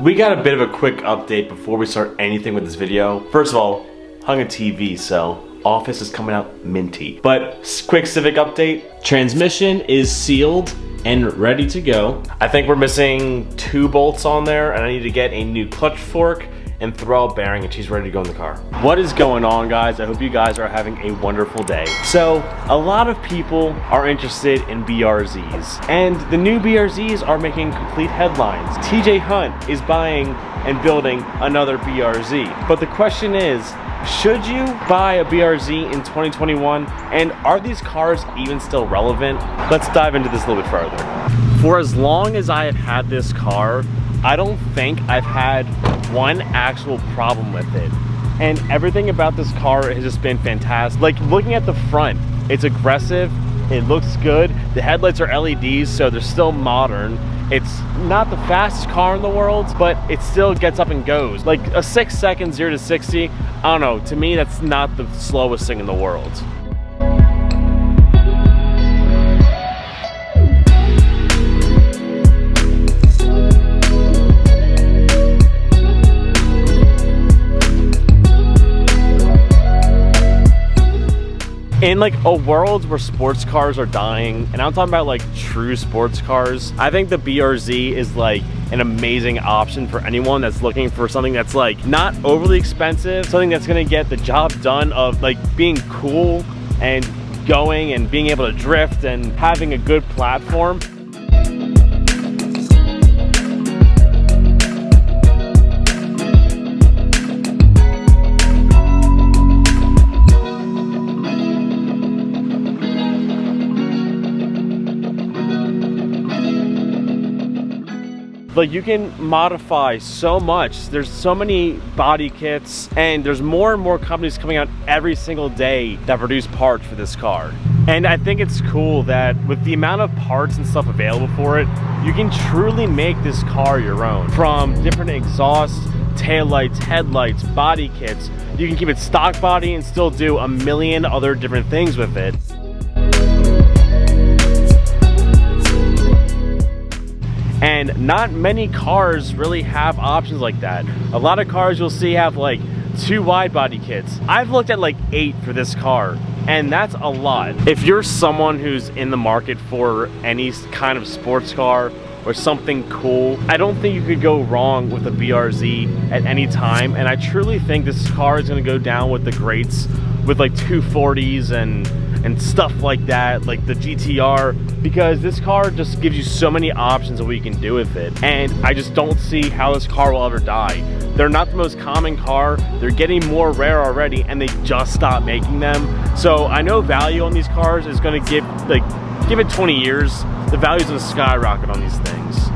We got a bit of a quick update before we start anything with this video. First of all, hung a TV, so Office is coming out minty. But quick Civic update. Transmission is sealed and ready to go. I think we're missing 2 bolts on there, and I need to get a new clutch fork and throw out bearing, and she's ready to go in the car. What is going on, guys? I hope you guys are having a wonderful day. So a lot of people are interested in BRZs, and the new BRZs are making complete headlines. TJ Hunt is buying and building another BRZ. But the question is, should you buy a BRZ in 2021? And are these cars even still relevant? Let's dive into this a little bit further. For as long as I have had this car, I don't think I've had one actual problem with it. And everything about this car has just been fantastic. Like, looking at the front, it's aggressive, it looks good. The headlights are LEDs, so they're still modern. It's not the fastest car in the world, but it still gets up and goes. Like a 6 seconds 0 to 60, I don't know, to me that's not the slowest thing in the world. In like a world where sports cars are dying, and I'm talking about like true sports cars, I think the BRZ is like an amazing option for anyone that's looking for something that's like not overly expensive, something that's gonna get the job done of like being cool and going and being able to drift and having a good platform. Like, you can modify so much. There's so many body kits, and there's more and more companies coming out every single day that produce parts for this car. And I think it's cool that with the amount of parts and stuff available for it, you can truly make this car your own. From different exhausts, taillights, headlights, body kits. You can keep it stock body and still do a million other different things with it. And not many cars really have options like that. A lot of cars you'll see have like 2 wide body kits. I've looked at like 8 for this car, and that's a lot. If you're someone who's in the market for any kind of sports car or something cool, I don't think you could go wrong with a BRZ at any time. And I truly think this car is gonna go down with the greats, with like 240s and stuff like that, like the GTR, because this car just gives you so many options of what you can do with it. And I just don't see how this car will ever die. They're not the most common car. They're getting more rare already, and they just stopped making them. So I know value on these cars is gonna give it 20 years, the value's gonna skyrocket on these things.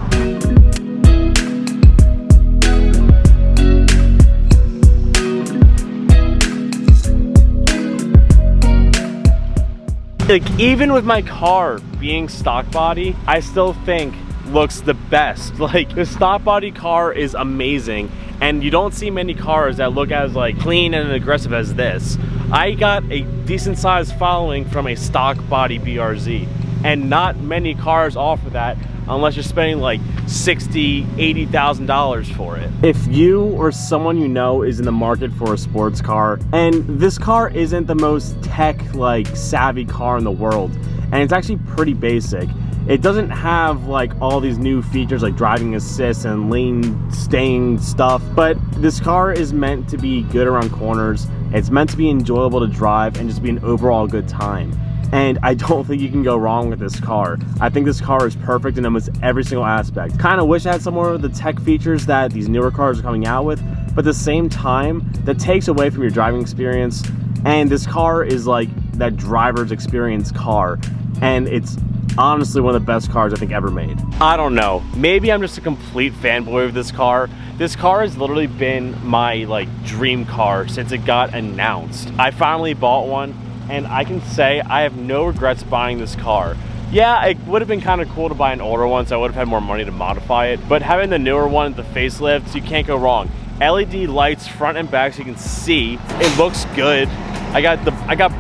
Like, even with my car being stock body, I still think looks the best. Like, the stock body car is amazing, and you don't see many cars that look as like clean and aggressive as this. I got a decent sized following from a stock body BRZ, and not many cars offer that unless you're spending like $60,000, $80,000 for it. If you or someone you know is in the market for a sports car, and this car isn't the most tech like savvy car in the world, and it's actually pretty basic. It doesn't have like all these new features like driving assist and lane staying stuff, but this car is meant to be good around corners. It's meant to be enjoyable to drive and just be an overall good time. And I don't think you can go wrong with this car. I think this car is perfect in almost every single aspect. Kind of wish I had some more of the tech features that these newer cars are coming out with, but at the same time, that takes away from your driving experience. And this car is like that driver's experience car. And it's honestly one of the best cars I think ever made. I don't know, maybe I'm just a complete fanboy of this car. This car has literally been my like dream car since it got announced. I finally bought one, and I can say I have no regrets buying this car. Yeah, it would have been kind of cool to buy an older one, so I would have had more money to modify it, but having the newer one, the facelifts, you can't go wrong. LED lights front and back so you can see. It looks good. I got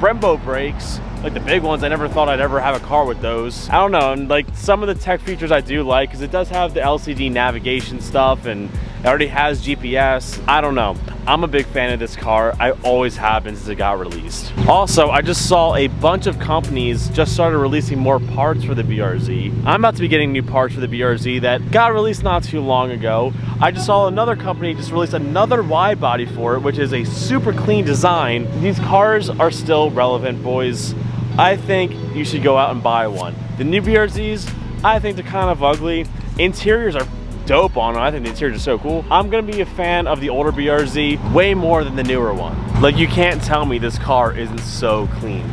Brembo brakes, like the big ones. I never thought I'd ever have a car with those. I don't know, and like some of the tech features I do like, because it does have the LCD navigation stuff, and It already has GPS. I don't know. I'm a big fan of this car. I always have been since it got released. Also, I just saw a bunch of companies just started releasing more parts for the BRZ. I'm about to be getting new parts for the BRZ that got released not too long ago. I just saw another company just release another wide body for it, which is a super clean design. These cars are still relevant, boys. I think you should go out and buy one. The new BRZs, I think they're kind of ugly. Interiors are dope on them. I think the interiors are so cool. I'm gonna be a fan of the older BRZ way more than the newer one. Like, you can't tell me this car isn't so clean.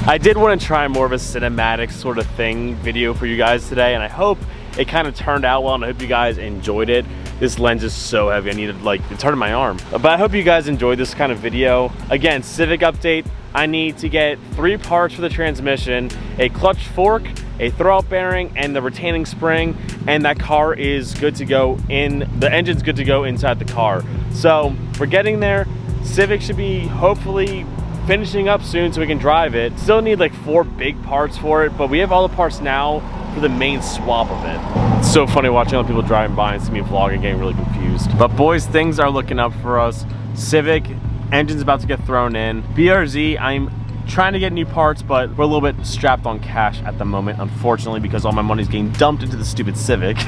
I did want to try more of a cinematic sort of thing video for you guys today, and I hope it kind of turned out well, and I hope you guys enjoyed it. This lens is so heavy, I needed, like, it's hurting my arm. But I hope you guys enjoyed this kind of video. Again, Civic update. I need to get 3 parts for the transmission, a clutch fork, a throwout bearing, and the retaining spring, and that car is good to go the engine's good to go inside the car. So we're getting there. Civic should be hopefully finishing up soon so we can drive it. Still need like 4 big parts for it, but we have all the parts now for the main swap of it. It's so funny watching other people driving by and see me vlogging, getting really confused. But boys, things are looking up for us. Civic, engine's about to get thrown in. BRZ, I'm trying to get new parts, but we're a little bit strapped on cash at the moment, unfortunately, because all my money's getting dumped into the stupid Civic.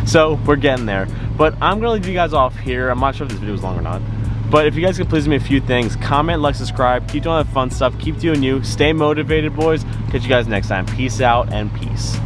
So we're getting there. But I'm gonna leave you guys off here. I'm not sure if this video is long or not. But if you guys can please me a few things, comment, like, subscribe, keep doing that fun stuff, keep doing you, stay motivated, boys. Catch you guys next time. Peace out and peace.